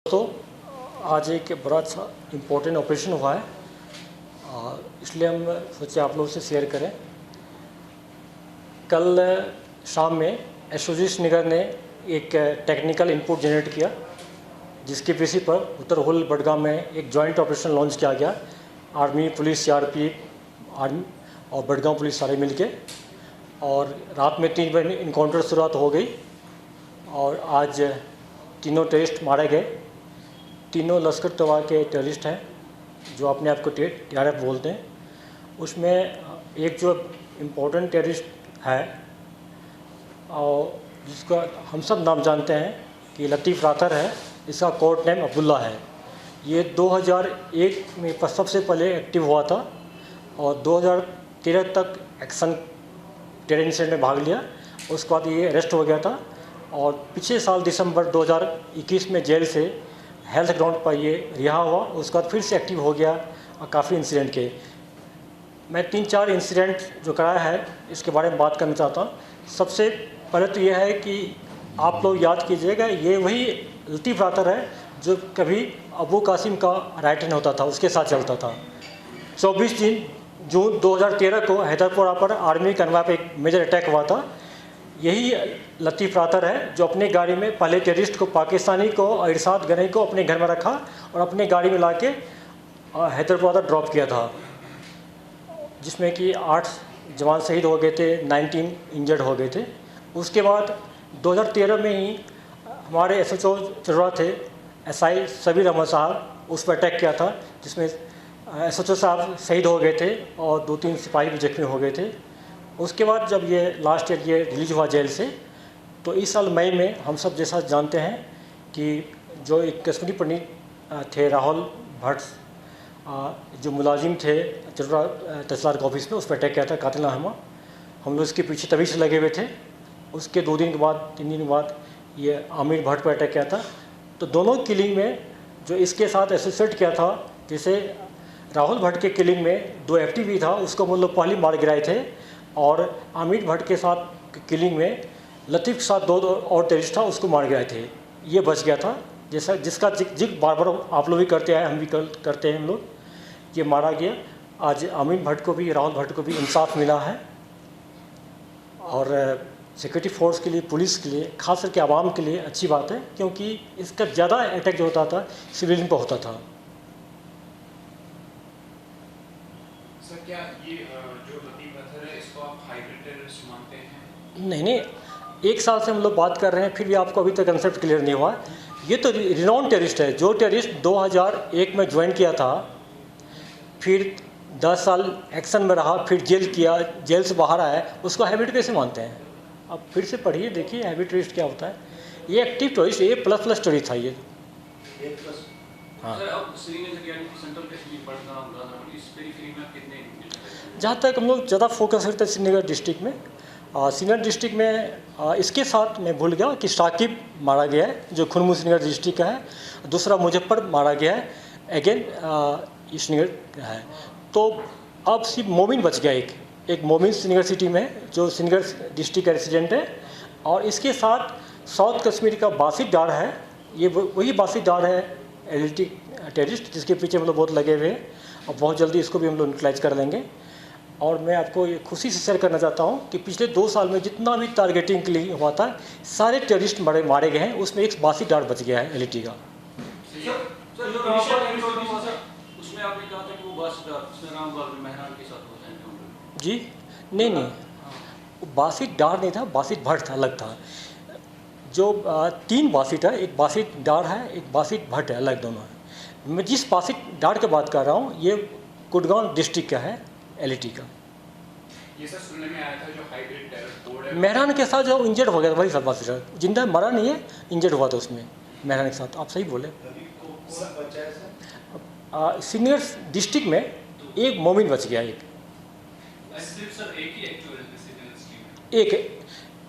तो आज एक बड़ा अच्छा इम्पोर्टेंट ऑपरेशन हुआ है, इसलिए हम सोचे आप लोगों से शेयर करें। कल शाम में एसओजी श्रीनगर ने एक टेक्निकल इनपुट जनरेट किया, जिसके बेसिस पर उत्तर होल बडगाम में एक जॉइंट ऑपरेशन लॉन्च किया गया। आर्मी, पुलिस, सीआरपीएफ, आर्मी और बडगाम पुलिस सारे मिलके, और रात में 3 बजे इनकाउंटर शुरुआत हो गई और आज तीनों टेररिस्ट मारे गए। तीनों लश्कर तैयबा के टेररिस्ट हैं जो अपने आप को TRF बोलते हैं। उसमें एक जो इम्पोर्टेंट टेररिस्ट है और जिसका हम सब नाम जानते हैं कि लतीफ़ राथर है, इसका कोड नेम अब्दुल्ला है। ये 2001 में सबसे पहले एक्टिव हुआ था और 2013 तक एक्शन टेरर इंसिडेंट में भाग लिया। उसके बाद ये अरेस्ट हो गया था और पिछले साल दिसंबर 2021 में जेल से हेल्थ ग्राउंड पर ये रिहा हुआ। उसके बाद फिर से एक्टिव हो गया और काफ़ी इंसिडेंट के। मैं 3-4 इंसिडेंट जो कराया है इसके बारे में बात करना चाहता हूँ। सबसे पहले तो यह है कि आप लोग याद कीजिएगा, ये वही लतीफ़ राथर है जो कभी अबू कासिम का राइट हैंड होता था, उसके साथ चलता था। 24 जून 2013 को हैदरपुरा पर आर्मी कन्वा पर एक मेजर अटैक हुआ था। यही लतीफ़ राथर है जो अपनी गाड़ी में पहले टेररिस्ट को, पाकिस्तानी को और इरशाद गनी को अपने घर में रखा और अपनी गाड़ी में लाके हैदरपुरा तक ड्रॉप किया था, जिसमें कि 8 जवान शहीद हो गए थे, 19 इंजर्ड हो गए थे। उसके बाद 2013 में ही हमारे SHO चुरा थे SI सबीर अहमद साहब, उस पर अटैक किया था, जिसमें SHO साहब शहीद हो गए थे और 2-3 सिपाही भी जख्मी हो गए थे। उसके बाद जब ये लास्ट ईयर ये रिलीज हुआ जेल से, तो इस साल मई में हम सब जैसा जानते हैं कि जो एक कश्मीरी पंडित थे राहुल भट्ट, जो मुलाजिम थे चटरा तहसीलदार के ऑफिस में, उस पर अटैक किया था कातिलाना। हम लोग इसके पीछे तभी से लगे हुए थे। उसके 2 दिन के बाद, 3 दिन के बाद ये आमिर भट्ट पर अटैक किया था। तो दोनों किलिंग में जो इसके साथ एसोसिएट किया था, जैसे राहुल भट्ट के किलिंग में 2 FTP था, उसको हम लोग पहले मार गिराए थे, और आमिर भट्ट के साथ किलिंग में लतीफ़ के साथ 2 और टेररिस्ट था, उसको मार गिराए थे। ये बच गया था, जैसा जिसका जिक्र बार बार आप लोग भी करते आए, हम भी करते हैं। हम लोग ये मारा गया। आज आमिर भट्ट को भी, राहुल भट्ट को भी इंसाफ मिला है। और सिक्योरिटी फोर्स के लिए, पुलिस के लिए, खास करके आवाम के लिए अच्छी बात है, क्योंकि इसका ज़्यादा अटैक जो होता था सिविलियन पर होता था। सर, क्या ये जो लतीफ़ राथर है, इसको आप हाइब्रिड टेररिस्ट मानते हैं? नहीं, 1 साल से हम लोग बात कर रहे हैं, फिर भी आपको अभी तक कंसेप्ट क्लियर नहीं हुआ। ये तो रिनाउंड टेररिस्ट है। जो टेररिस्ट 2001 में ज्वाइन किया था, फिर 10 साल एक्शन में रहा, फिर जेल किया, जेल से बाहर आया, उसको हाइब्रिड कैसे मानते हैं? अब फिर से पढ़िए, देखिए हाइब्रिड टेररिस्ट क्या होता है। ये एक्टिव टेररिस्ट, A++ टेररिस्ट था ये। हाँ, जहाँ तक हम लोग ज़्यादा फोकस करते हैं श्रीनगर डिस्ट्रिक्ट में, श्रीनगर डिस्ट्रिक्ट में इसके साथ मैं भूल गया कि साकिब मारा गया है, जो खुनमु श्रीनगर डिस्ट्रिक्ट का है। दूसरा मुजफ्फर मारा गया है, अगेन श्रीनगर का है। तो अब सिर्फ मोमिन बच गया, एक मोमिन श्रीनगर सिटी में, जो श्रीनगर डिस्ट्रिक्ट का रेसिडेंट है। और इसके साथ साउथ कश्मीर का बासित डार है। ये वही बासित डार है LLT टेररिस्ट, जिसके पीछे हम लोग बहुत लगे हुए हैं, और बहुत जल्दी इसको भी हम लोग न्यूट्रलाइज कर लेंगे। और मैं आपको ये खुशी से शेयर करना चाहता हूँ कि पिछले 2 साल में जितना भी टारगेटिंग के लिए हुआ था, सारे टेररिस्ट मारे गए हैं। उसमें एक बासित डार बच गया है LLT का। उसमें आपने कहा था कि वो बासित डार मेहरान के साथ होता है जी, नहीं, बासित डार नहीं था, बासित भट्ट अलग था। जो 3 बासित है, एक बासित डार है, एक बासित भट्ट है, अलग दोनों है। मैं जिस बासित डार की बात कर रहा हूँ, ये कुड़गांव डिस्ट्रिक्ट का है, LLT का। ये सर सुनने में आया था जो हाइब्रिड टेरर कोड है, मेहरान के साथ जो इंजर्ड हो गया था, वही सब बासित डार, जिंदा मरा नहीं है, इंजर्ड हुआ था उसमें मेहरान के साथ। आप सही बोले। श्रीनगर डिस्ट्रिक्ट में एक मोमिन बच गया, एक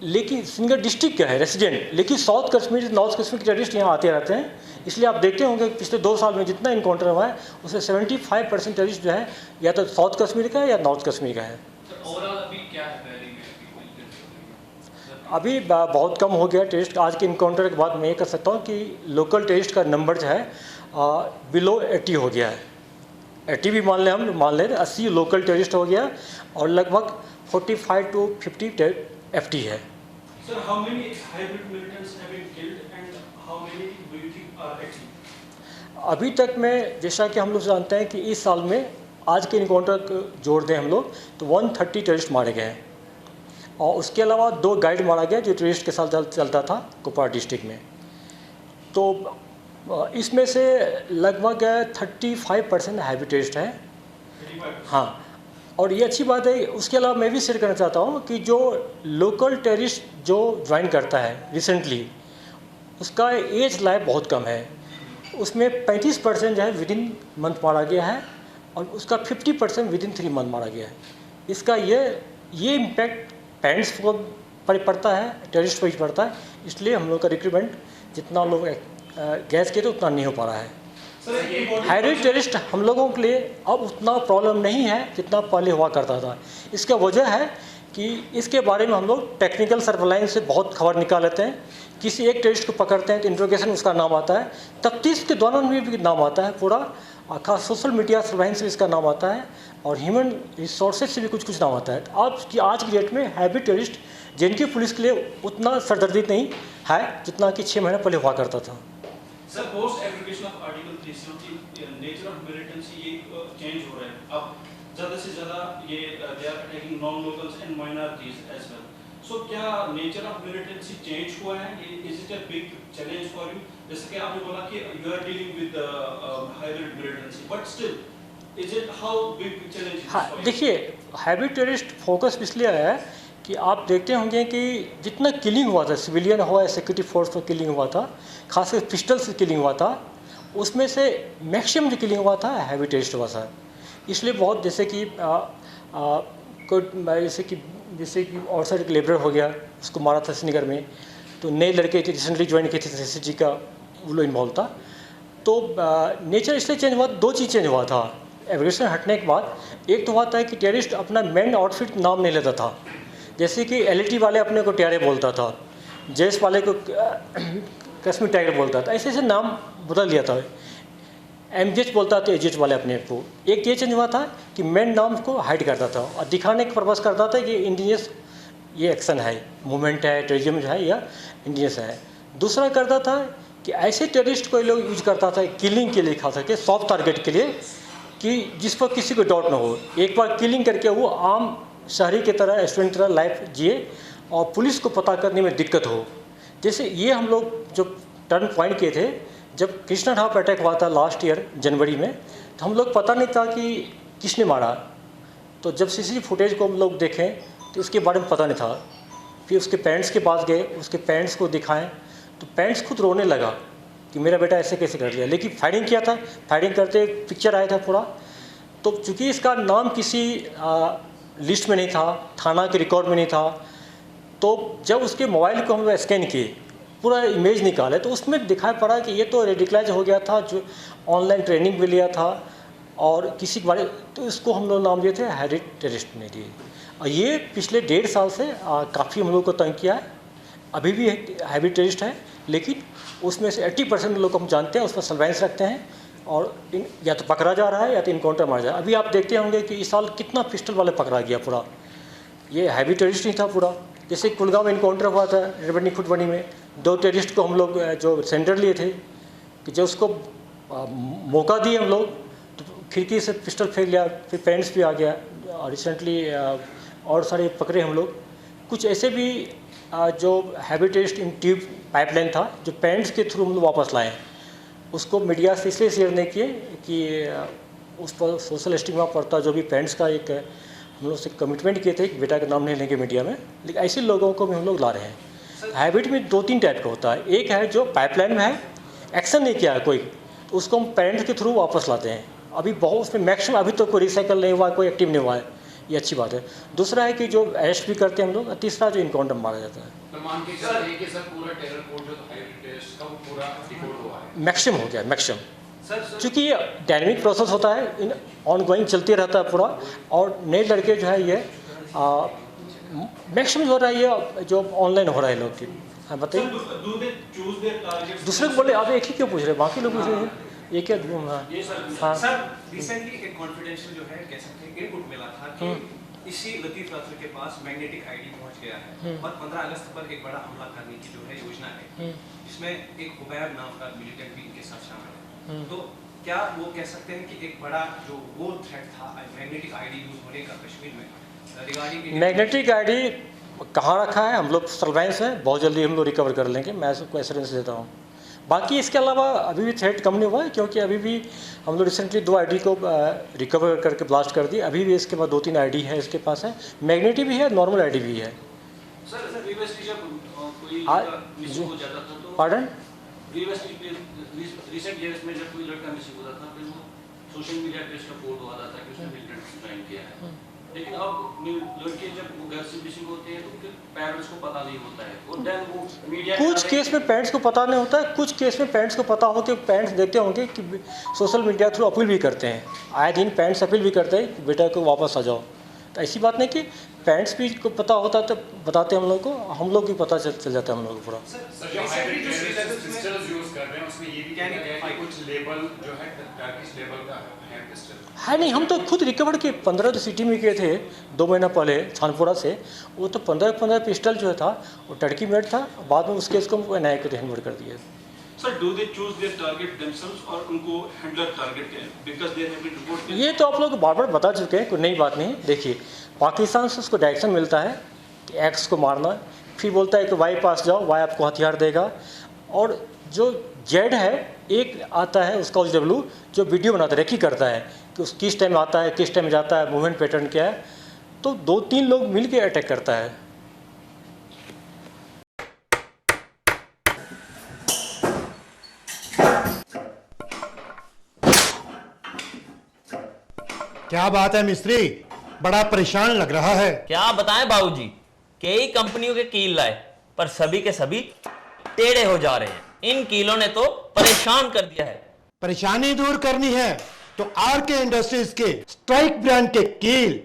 लेकिन श्रीनगर डिस्ट्रिक्ट का है रेसिडेंट, लेकिन साउथ कश्मीर, नॉर्थ कश्मीर के टेररिस्ट यहाँ आते रहते हैं। इसलिए आप देखते होंगे पिछले 2 साल में जितना इनकाउंटर हुआ है, उससे 75% टेररिस्ट जो है या तो साउथ कश्मीर का है या नॉर्थ कश्मीर का है। अभी बहुत कम हो गया टेररिस्ट। आज के इनकाउंटर के बाद मैं ये कह सकता हूँ कि लोकल टेररिस्ट का नंबर जो है बिलो 80 हो गया है। 80 भी मान लें 80 लोकल टेररिस्ट हो गया और लगभग 45 to 50 FT है। Sir, how many hybrid militants have been killed and how many do you think are active? अभी तक में जैसा कि हम लोग जानते हैं कि इस साल में आज के इनकाउंटर को जोड़ दें हम लोग तो 130 टेररिस्ट मारे गए हैं और उसके अलावा 2 गाइड मारा गया जो टेररिस्ट के साथ चलता था कुपवाड़ा डिस्ट्रिक्ट में। तो इसमें से लगभग 35% हैवी टेररिस्ट है। 35%? हाँ, और ये अच्छी बात है। उसके अलावा मैं भी शेयर करना चाहता हूँ कि जो लोकल टेररिस्ट जो ज्वाइन करता है रिसेंटली, उसका एज लाइफ बहुत कम है। उसमें 35% जो है विदिन मंथ मारा गया है और उसका 50% विदिन 3 मंथ मारा गया है। इसका ये इम्पैक्ट पेरेंट्स को पड़ता है, टेररिस्ट पर ही पड़ता है। इसलिए हम लोग का रिक्रूटमेंट जितना लोग गैस किए तो उतना नहीं हो पा रहा है। हाइब्रिड टेररिस्ट हम लोगों के लिए अब उतना प्रॉब्लम नहीं है जितना पहले हुआ करता था। इसका वजह है कि इसके बारे में हम लोग टेक्निकल सर्वेलाइंस से बहुत खबर निकाल लेते हैं। किसी एक टेररिस्ट को पकड़ते हैं तो इंट्रोगेशन उसका नाम आता है, तफ्तीश के दौरान भी नाम आता है, पूरा खास सोशल मीडिया सर्वेलाइंस से इसका नाम आता है और ह्यूमन रिसोर्सेज से भी कुछ नाम आता है। आज की डेट में हाइब्रिड टेररिस्ट जिनकी पुलिस के लिए उतना सरदर्दी नहीं है जितना कि 6 महीने पहले हुआ करता था। Sir, post application of article 370 nature of militancy ये चेंज हो रहा है। अब ज़्यादा से ज़्यादा ये they are attacking non locals and minorities as well. So क्या नेचर ऑफ मिलिटेंसी चेंज हुआ है? Is it a big challenge for you? जैसे कि आपने बोला कि you are dealing with hybrid militancy, but still is it how big challenge? हाँ, देखिए हाइब्रिड टेररिस्ट फोकस इसलिए आया है कि आप देखते होंगे कि जितना किलिंग हुआ था, सिविलियन हुआ या सिक्योरिटी फोर्स पर किलिंग हुआ था, खासकर पिस्टल से किलिंग हुआ था, उसमें से मैक्सिमम जो किलिंग हुआ था हैवी टेररिस्ट हुआ था। इसलिए बहुत जैसे कि और साइड एक लेबर हो गया, उसको मारा था श्रीनगर में। तो नए लड़के थे रिसेंटली ज्वाइन किए थे SSG का, वो लोग इन्वॉल्व था। तो नेचर इसलिए चेंज हुआ, 2 चीज़ चेंज हुआ था एवोल्यूशन हटने के बाद। एक तो हुआ था कि टेररिस्ट अपना मेन आउटफिट नाम नहीं लेता था, जैसे कि LAT वाले अपने को टियारे बोलता था, जेस वाले को कश्मीर टाइगर बोलता था, ऐसे नाम बदल लिया था। MGH बोलता था एजेट वाले अपने को। एक ये चेंज हुआ था कि मेन नाम को हाइड करता था और दिखाने का पर्पस करता था कि इंडिजियस ये एक्शन है, मूवमेंट है, टेररिज्म जो है या इंडिजियस है। दूसरा करता था कि ऐसे टेररिस्ट को लोग यूज करता था किलिंग के लिए, खास करके सॉफ्ट टारगेट के लिए, कि जिस पर किसी को डाउट ना हो। एक बार किलिंग करके वो आम शहरी की तरह, स्टूडेंट की तरह लाइफ जिए और पुलिस को पता करने में दिक्कत हो। जैसे ये हम लोग जो टर्न पॉइंट किए थे जब कृष्णा घाट पर अटैक हुआ था लास्ट ईयर जनवरी में, तो हम लोग पता नहीं था कि किसने मारा। तो जब CCTV फुटेज को हम लोग देखें तो इसके बारे में पता नहीं था। फिर उसके पेरेंट्स के पास गए, उसके पेरेंट्स को दिखाएं तो पेरेंट्स खुद रोने लगा कि मेरा बेटा ऐसे कैसे कर लिया। लेकिन फायरिंग किया था, फायरिंग करते पिक्चर आया था पूरा। तो चूँकि इसका नाम किसी लिस्ट में नहीं था, थाना के रिकॉर्ड में नहीं था, तो जब उसके मोबाइल को हम स्कैन किए, पूरा इमेज निकाले, तो उसमें दिखाई पड़ा कि ये तो रेडिकलाइज हो गया था, जो ऑनलाइन ट्रेनिंग भी लिया था और किसी के बारे, तो इसको हम लोग नाम दिए थे हाइब्रिड टेररिस्ट ने दिए। और ये पिछले 1.5 साल से काफ़ी हम लोग को तंग किया है। अभी भी हाइब्रिड टेररिस्ट है, लेकिन उसमें से 80% लोग को हम जानते हैं, उस पर सर्वेलेंस रखते हैं और या तो पकड़ा जा रहा है या तो इनकाउंटर मारा जा रहा है। अभी आप देखते होंगे कि इस साल कितना पिस्टल वाले पकड़ा गया पूरा, ये हाइब्रिड टेररिस्ट नहीं था पूरा। जैसे कुलगांव में इनकाउंटर हुआ था रेवनी खुटबनी में, 2 टेररिस्ट को हम लोग जो सेंटर लिए थे कि जब उसको मौका दिए हम लोग तो खिड़की से पिस्टल फेंक लिया, फिर पेरेंट्स भी आ गया और रिसेंटली और सारे पकड़े हम लोग। कुछ ऐसे भी जो हैवी टेररिस्ट इन ट्यूब पाइपलाइन था जो पेरेंट्स के थ्रू हम लोग वापस लाए, उसको मीडिया से इसलिए शेयर नहीं किए कि उस पर सोशल स्टिग्मा पड़ता। जो भी पेरेंट्स का एक हम लोग से कमिटमेंट किए थे कि बेटा का नाम नहीं लेंगे मीडिया में, लेकिन ऐसे लोगों को भी हम लोग ला रहे हैं। हाइब्रिड में 2-3 टाइप का होता है। एक है जो पाइपलाइन में है, एक्शन नहीं किया है कोई, तो उसको हम पेरेंट्स के थ्रू वापस लाते हैं। अभी बहुत उसमें मैक्सिमम अभी तो कोई रिसाइकल नहीं हुआ, कोई एक्टिव नहीं हुआ है, ये अच्छी बात है। दूसरा है कि जो अरेस्ट भी करते हैं हम लोग। तीसरा जो इनकाउंटर मारा जाता है। तो मान के चलिए कि सर पूरा टेरर कोड जो हाइब्रिड टेररिस्ट का वो पूरा डिकोड हुआ है, मैक्सिमम हो गया, मैक्सिमम। चूँकि ये डायनेमिक प्रोसेस होता है, ऑन गोइंग चलते रहता है पूरा, और नए लड़के जो है ये मैक्सिमम हो रहा है ये जो ऑनलाइन हो रहा है लोग की। हाँ बताइए। do they choose their targets? दूसरे को बोले आप एक ही क्यों पूछ रहे हैं, बाकी लोग पूछ रहे हैं एक क्या। हाँ ये सर हाँ सर रिसेंटली एक कॉन्फिडेंशियल जो है कह सकते हैं इनपुट मिला था कि इसी लतीफ राथुर के पास मैग्नेटिक आईडी पहुंच गया है और 15 अगस्त पर एक बड़ा हमला करने की जो है योजना है, जिसमें एक हुबैब नाम का मिलिटेंट भी इनके साथ शामिल है। तो क्या वो कह सकते हैं कि एक बड़ा जो वो थ्रेट था मैग्नेटिक आईडी यूज होने का कश्मीर में रिगार्डिंग मैग्नेटिक आईडी कहाँ रखा है, हम लोग सर्वेलेंस है, बहुत जल्दी हम लोग रिकवर कर लेंगे, मैं सबको एश्योरेंस देता हूँ। बाकी इसके अलावा अभी भी थ्रेट कम नहीं हुआ है, क्योंकि अभी भी हम लोग रिसेंटली 2 आईडी को रिकवर करके ब्लास्ट कर दिए। अभी भी इसके बाद 2-3 आईडी है इसके पास है, मैग्नेटिक भी है, नॉर्मल आईडी भी है। सर प्रीवियसली जब कोई मिसिंग हो जाता था तो पार्डन प्रीवियसली रिसेंट ईयर्स में जब कोई लड़का मिसिंग होता था फिर वो सोशल मीडिया पे इसका फोटो आता था कि उसने मिलिटेंट ज्वाइन किया है, लेकिन अब लड़के जब वो घर से मिसिंग होते हैं तो फिर पेरेंट्स को पता नहीं होता है और देन वो मीडिया कुछ केस में पेरेंट्स को पता नहीं होता है, कुछ केस में पेरेंट्स को पता हो कि पेरेंट्स देखते होंगे कि सोशल मीडिया थ्रू अपील भी करते हैं, आए दिन पेरेंट्स अपील भी करते हैं कि बेटा को वापस आ जाओ। तो ऐसी बात नहीं कि पेरेंट्स भी को पता होता तो बताते हम लोग को, हम लोग भी पता चल जाता है हम लोग को पूरा। सर जो हाइब्रिड पिस्टल्स यूज कर रहे हैं उसमें ये भी कहना है कि कुछ लेबल जो है टर्किश लेबल का है पिस्टल है नहीं, हम तो खुद रिकवर किए 15 तो सिटी में किए थे 2 महीना पहले छानपुरा से। वो तो 15 पिस्टल जो था वो टर्की मेड था, बाद में उस केस को एनआईए को हैंडओवर कर दिया। Sir do they choose their target themselves और उनको हैंडलर टारगेट करें because there have been report? ये तो आप लोग बार बार बता चुके हैं, कोई नई बात नहीं। देखिए पाकिस्तान से उसको डायरेक्शन मिलता है कि एक्स को मारना, फिर बोलता है कि वाई पास जाओ, वाई आपको हथियार देगा। और जो जेड है एक आता है उसका OW जो वीडियो बनाता है, रेकी करता है कि उस किस टाइम आता है, किस टाइम जाता है, मूवमेंट पैटर्न क्या है। तो 2-3 लोग मिल के अटैक करता है। क्या बात है मिस्त्री, बड़ा परेशान लग रहा है। क्या बताएं बाबूजी, कई कंपनियों के कील लाए पर सभी के सभी टेढ़े हो जा रहे हैं। इन कीलों ने तो परेशान कर दिया है। परेशानी दूर करनी है तो RK इंडस्ट्रीज के स्ट्राइक ब्रांड के कील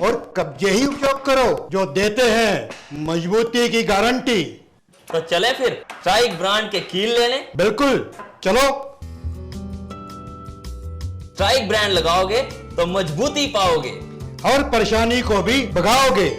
और कब्जे ही उपयोग करो, जो देते हैं मजबूती की गारंटी। तो चले फिर स्ट्राइक ब्रांड के कील लेने। बिल्कुल चलो। स्ट्राइक ब्रांड लगाओगे तो मजबूती पाओगे और परेशानी को भी भगाओगे।